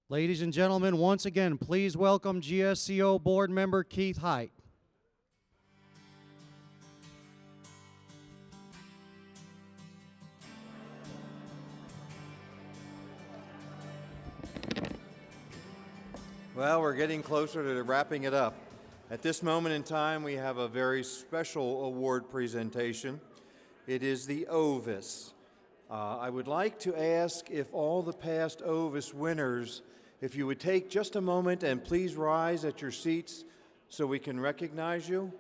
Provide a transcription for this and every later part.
Ladies and gentlemen, once again, please welcome GSCO board member Keith Height. Well, we're getting closer to wrapping it up. At this moment in time, we have a very special award presentation. It is the Ovis. I would like to ask if all the past Ovis winners, if you would take just a moment and please rise at your seats so we can recognize you.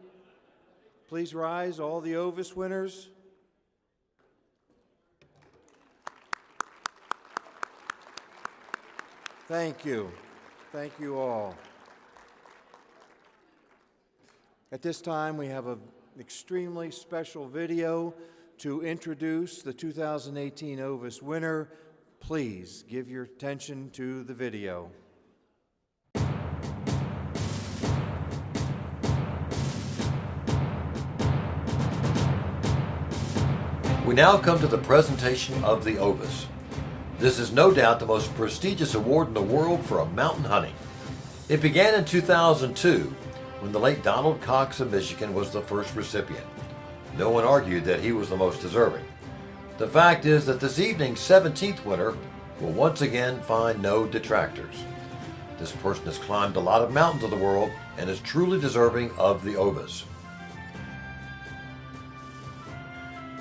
Please rise, all the Ovis winners. Thank you. Thank you all. At this time, we have an extremely special video to introduce the 2018 Ovis winner. Please give your attention to the video. We now come to the presentation of the Ovis. This is no doubt the most prestigious award in the world for a mountain hunting. It began in 2002 when the late Donald Cox of Michigan was the first recipient. No one argued that he was the most deserving. The fact is that this evening's 17th winner will once again find no detractors. This person has climbed a lot of mountains of the world and is truly deserving of the Ovis.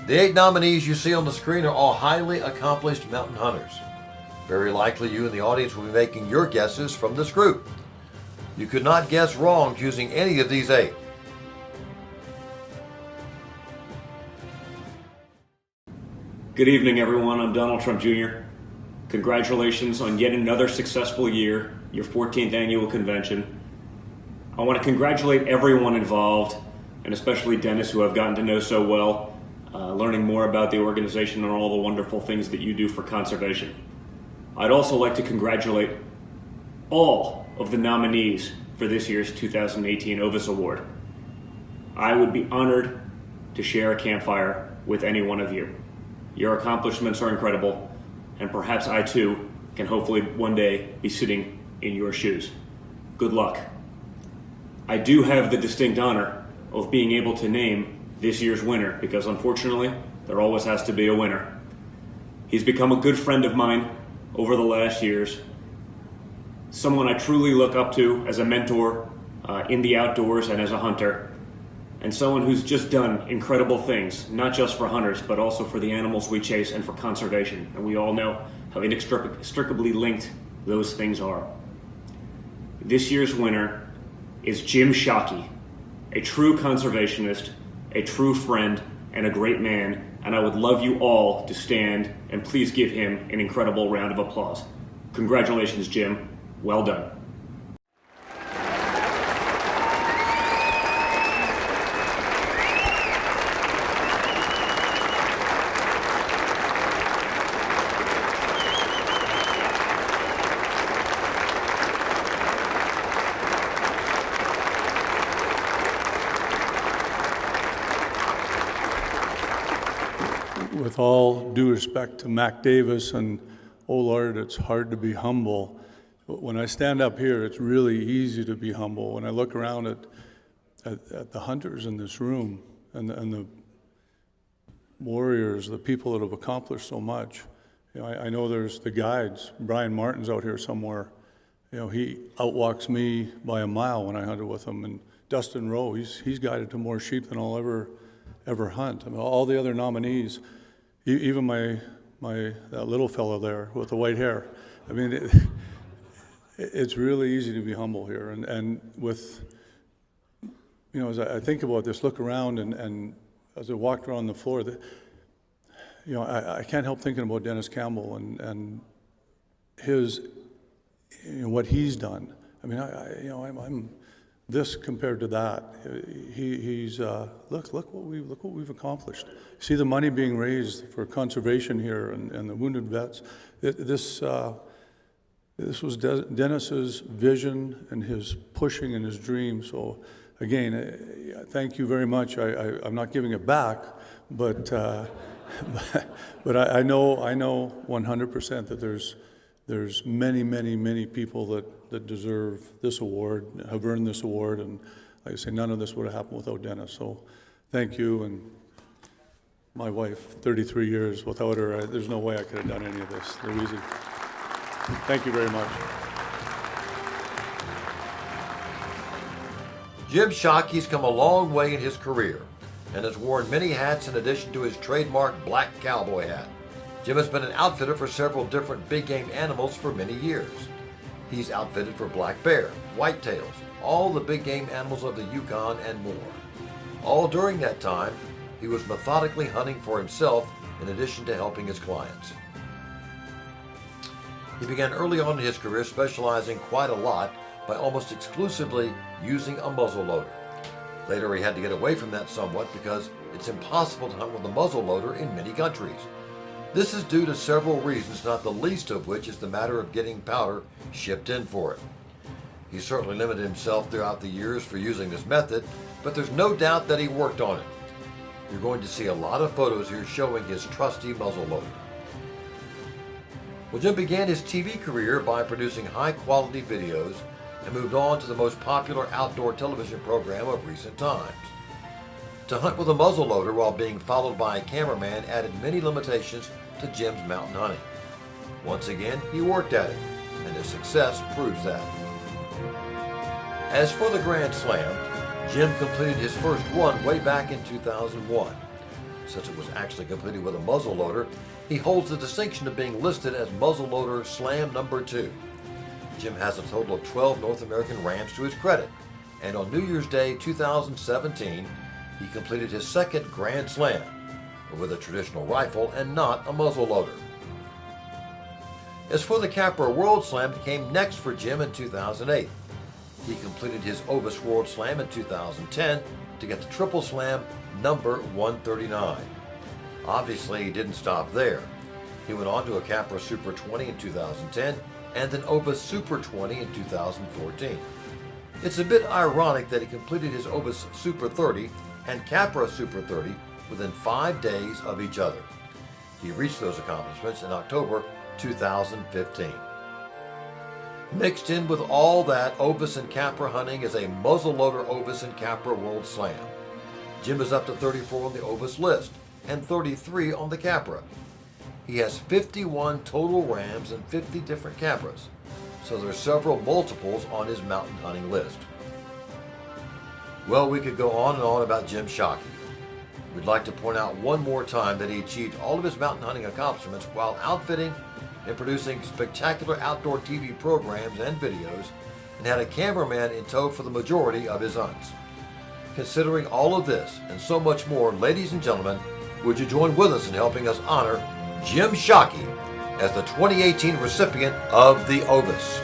The 8 nominees you see on the screen are all highly accomplished mountain hunters. Very likely you in the audience will be making your guesses from this group. You could not guess wrong choosing any of these 8. Good evening, everyone. I'm Donald Trump Jr. Congratulations on yet another successful year, your 14th annual convention. I want to congratulate everyone involved, and especially Dennis, who I've gotten to know so well, learning more about the organization and all the wonderful things that you do for conservation. I'd also like to congratulate all of the nominees for this year's 2018 Ovis Award. I would be honored to share a campfire with any one of you. Your accomplishments are incredible, and perhaps I too can hopefully one day be sitting in your shoes. Good luck. I do have the distinct honor of being able to name this year's winner, because unfortunately, there always has to be a winner. He's become a good friend of mine over the last years, someone I truly look up to as a mentor in the outdoors and as a hunter, and someone who's just done incredible things, not just for hunters, but also for the animals we chase and for conservation. And we all know how inextricably linked those things are. This year's winner is Jim Shockey, a true conservationist, a true friend, and a great man, and I would love you all to stand and please give him an incredible round of applause. Congratulations, Jim. Well done. With all due respect to Mac Davis, and oh Lord, it's hard to be humble. When I stand up here, it's really easy to be humble. When I look around at the hunters in this room and the warriors, the people that have accomplished so much, I know there's the guides. Brian Martin's out here somewhere. He outwalks me by a mile when I hunted with him. And Dustin Rowe, he's guided to more sheep than I'll ever hunt. I mean, all the other nominees, even that little fellow there with the white hair. I mean, it's really easy to be humble here. And with, as I think about this, look around and as I walked around the floor, I can't help thinking about Dennis Campbell and his, what he's done. I mean, I'm this compared to that. He's look what we've accomplished. See the money being raised for conservation here and the wounded vets. This was Dennis's vision and his pushing and his dream. So again, thank you very much. I'm not giving it back, but but I know 100% that there's there's many, many, many people that deserve this award, have earned this award, and like I say, none of this would have happened without Dennis. So thank you, and my wife, 33 years. Without her, there's no way I could have done any of this. Louise, thank you very much. Jim Shockey's come a long way in his career and has worn many hats in addition to his trademark black cowboy hat. Jim has been an outfitter for several different big game animals for many years. He's outfitted for black bear, whitetails, all the big game animals of the Yukon and more. All during that time, he was methodically hunting for himself in addition to helping his clients. He began early on in his career specializing quite a lot by almost exclusively using a muzzle loader. Later he had to get away from that somewhat because it's impossible to hunt with a muzzle loader in many countries. This is due to several reasons, not the least of which is the matter of getting powder shipped in for it. He certainly limited himself throughout the years for using this method, but there's no doubt that he worked on it. You're going to see a lot of photos here showing his trusty muzzle loader. Well, Jim began his TV career by producing high-quality videos and moved on to the most popular outdoor television program of recent times. To hunt with a muzzle loader while being followed by a cameraman added many limitations to Jim's mountain hunting. Once again, he worked at it, and his success proves that. As for the Grand Slam, Jim completed his first one way back in 2001. Since it was actually completed with a muzzle loader, he holds the distinction of being listed as muzzle loader slam number 2. Jim has a total of 12 North American rams to his credit, and on New Year's Day 2017, he completed his second Grand Slam, but with a traditional rifle and not a muzzle loader. As for the Capra World Slam, it came next for Jim in 2008. He completed his Ovis World Slam in 2010 to get the Triple Slam number 139. Obviously, he didn't stop there. He went on to a Capra Super 20 in 2010 and an Ovis Super 20 in 2014. It's a bit ironic that he completed his Ovis Super 30 and Capra Super 30 within 5 days of each other. He reached those accomplishments in October 2015. Mixed in with all that Ovis and Capra hunting is a muzzleloader Ovis and Capra World Slam. Jim is up to 34 on the Ovis list and 33 on the Capra. He has 51 total rams and 50 different Capras, so there are several multiples on his mountain hunting list. Well, we could go on and on about Jim Shockey. We'd like to point out one more time that he achieved all of his mountain hunting accomplishments while outfitting and producing spectacular outdoor TV programs and videos, and had a cameraman in tow for the majority of his hunts. Considering all of this and so much more, ladies and gentlemen, would you join with us in helping us honor Jim Shockey as the 2018 recipient of the Ovis?